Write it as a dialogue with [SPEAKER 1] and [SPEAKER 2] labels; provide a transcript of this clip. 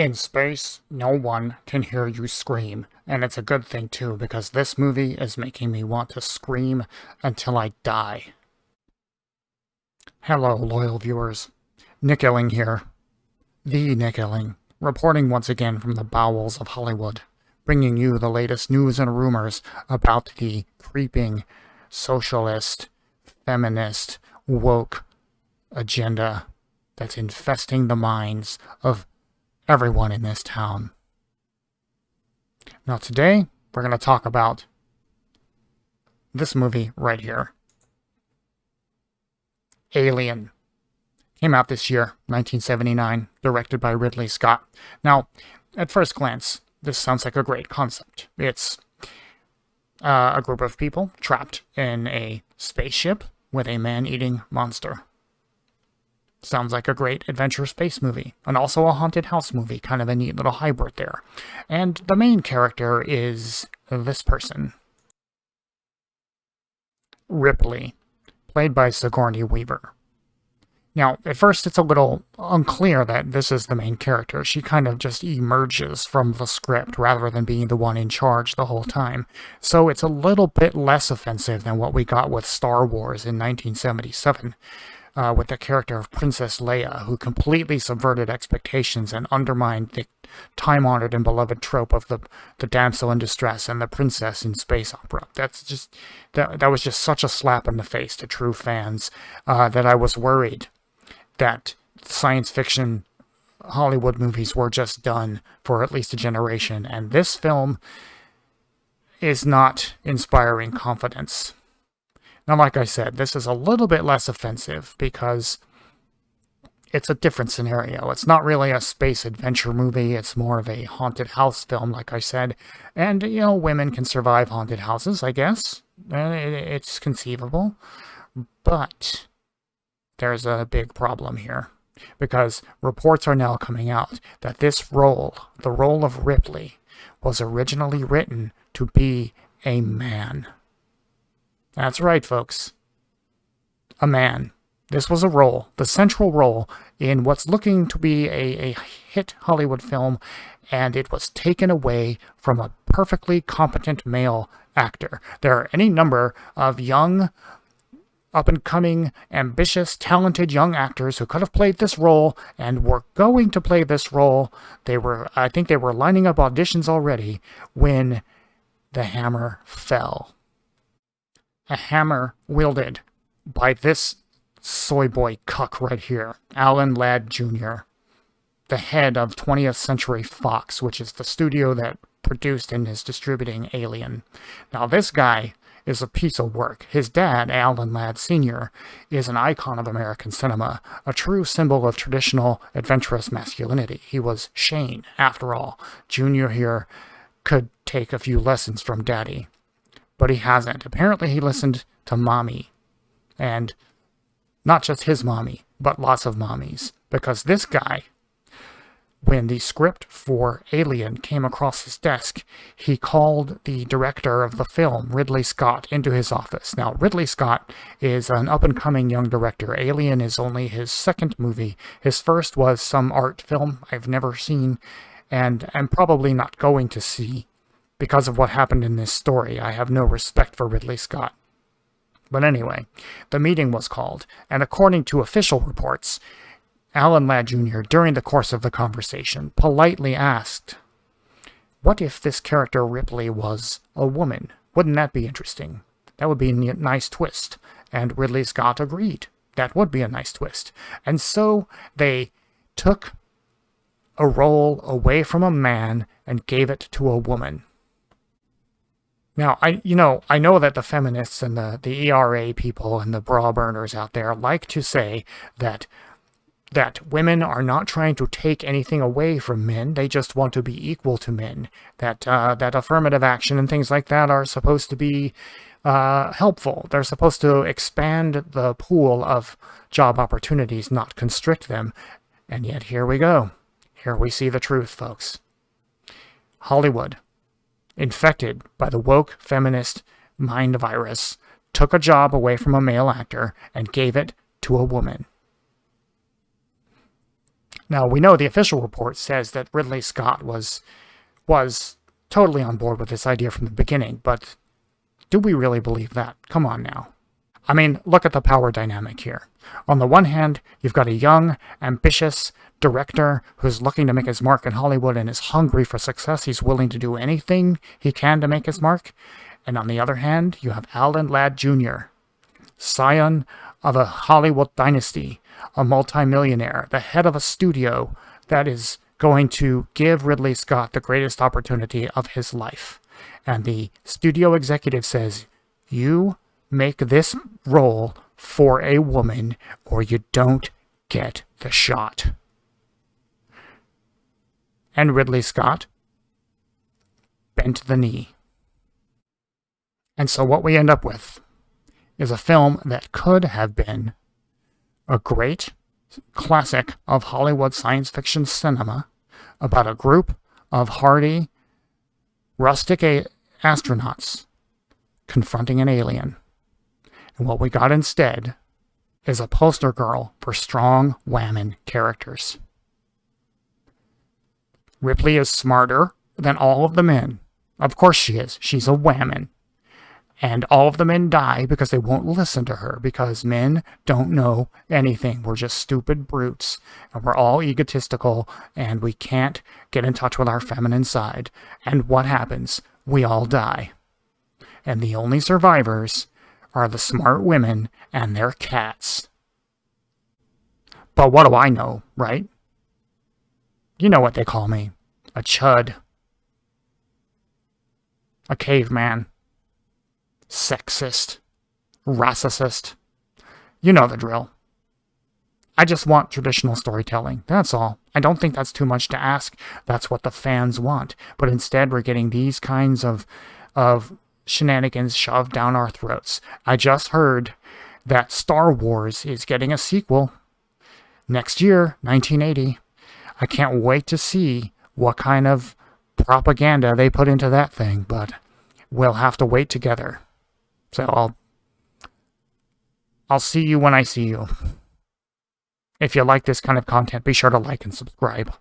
[SPEAKER 1] In space, no one can hear you scream, and it's a good thing too, because this movie is making me want to scream until I die. Hello, loyal viewers. Nick Eling here. The Nick Eling, reporting once again from the bowels of Hollywood, bringing you the latest news and rumors about the creeping socialist, feminist, woke agenda that's infesting the minds of everyone in this town. Now today, we're going to talk about this movie right here. Alien. Came out this year, 1979, directed by Ridley Scott. Now, at first glance, this sounds like a great concept. It's a group of people trapped in a spaceship with a man-eating monster. Sounds like a great adventure space movie, and also a haunted house movie, kind of a neat little hybrid there. And the main character is this person. Ripley, played by Sigourney Weaver. Now, at first it's a little unclear that this is the main character. She kind of just emerges from the script rather than being the one in charge the whole time. So it's a little bit less offensive than what we got with Star Wars in 1977. With the character of Princess Leia, who completely subverted expectations and undermined the time-honored and beloved trope of the damsel in distress and the princess in space opera. That was just such a slap in the face to true fans that I was worried that science fiction Hollywood movies were just done for at least a generation, and this film is not inspiring confidence. Now, like I said, this is a little bit less offensive because it's a different scenario. It's not really a space adventure movie. It's more of a haunted house film, like I said. And, you know, women can survive haunted houses, I guess. It's conceivable. But there's a big problem here, because reports are now coming out that this role, the role of Ripley, was originally written to be a man. That's right, folks. A man. This was a role, the central role, in what's looking to be a hit Hollywood film, and it was taken away from a perfectly competent male actor. There are any number of young, up-and-coming, ambitious, talented young actors who could have played this role and were going to play this role. I think they were lining up auditions already when the hammer fell. A hammer wielded by this soy boy cuck right here, Alan Ladd Jr., the head of 20th Century Fox, which is the studio that produced and is distributing Alien. Now, this guy is a piece of work. His dad, Alan Ladd Sr., is an icon of American cinema, a true symbol of traditional adventurous masculinity. He was Shane, after all. Jr. here could take a few lessons from Daddy. But he hasn't. Apparently he listened to Mommy. And not just his mommy, but lots of mommies. Because this guy, when the script for Alien came across his desk, he called the director of the film, Ridley Scott, into his office. Now, Ridley Scott is an up-and-coming young director. Alien is only his second movie. His first was some art film I've never seen, and I'm probably not going to see. Because of what happened in this story, I have no respect for Ridley Scott. But anyway, the meeting was called, and according to official reports, Alan Ladd Jr., during the course of the conversation, politely asked, "What if this character Ripley was a woman? Wouldn't that be interesting? That would be a nice twist." And Ridley Scott agreed. That would be a nice twist. And so they took a role away from a man and gave it to a woman. Now, I know that the feminists and the ERA people and the bra burners out there like to say that women are not trying to take anything away from men. They just want to be equal to men. That affirmative action and things like that are supposed to be helpful. They're supposed to expand the pool of job opportunities, not constrict them. And yet here we go. Here we see the truth, folks. Hollywood, infected by the woke feminist mind virus, took a job away from a male actor and gave it to a woman. Now, we know the official report says that Ridley Scott was totally on board with this idea from the beginning, but do we really believe that? Come on now. I mean, look at the power dynamic here. On the one hand, you've got a young, ambitious director who's looking to make his mark in Hollywood and is hungry for success. He's willing to do anything he can to make his mark. And on the other hand, you have Alan Ladd Jr., scion of a Hollywood dynasty, a multimillionaire, the head of a studio that is going to give Ridley Scott the greatest opportunity of his life. And the studio executive says, you make this role for a woman or you don't get the shot. And Ridley Scott bent the knee. And so what we end up with is a film that could have been a great classic of Hollywood science fiction cinema about a group of hardy, rustic astronauts confronting an alien. And what we got instead is a poster girl for strong women characters. Ripley is smarter than all of the men. Of course she is. She's a whammon. And all of the men die because they won't listen to her, because men don't know anything. We're just stupid brutes, and we're all egotistical, and we can't get in touch with our feminine side. And what happens? We all die. And the only survivors are the smart women and their cats. But what do I know, right? You know what they call me. A chud. A caveman. Sexist. Racist. You know the drill. I just want traditional storytelling. That's all. I don't think that's too much to ask. That's what the fans want. But instead, we're getting these kinds of shenanigans shoved down our throats. I just heard that Star Wars is getting a sequel next year, 1980. I can't wait to see what kind of propaganda they put into that thing, but we'll have to wait together. So I'll see you when I see you. If you like this kind of content, be sure to like and subscribe.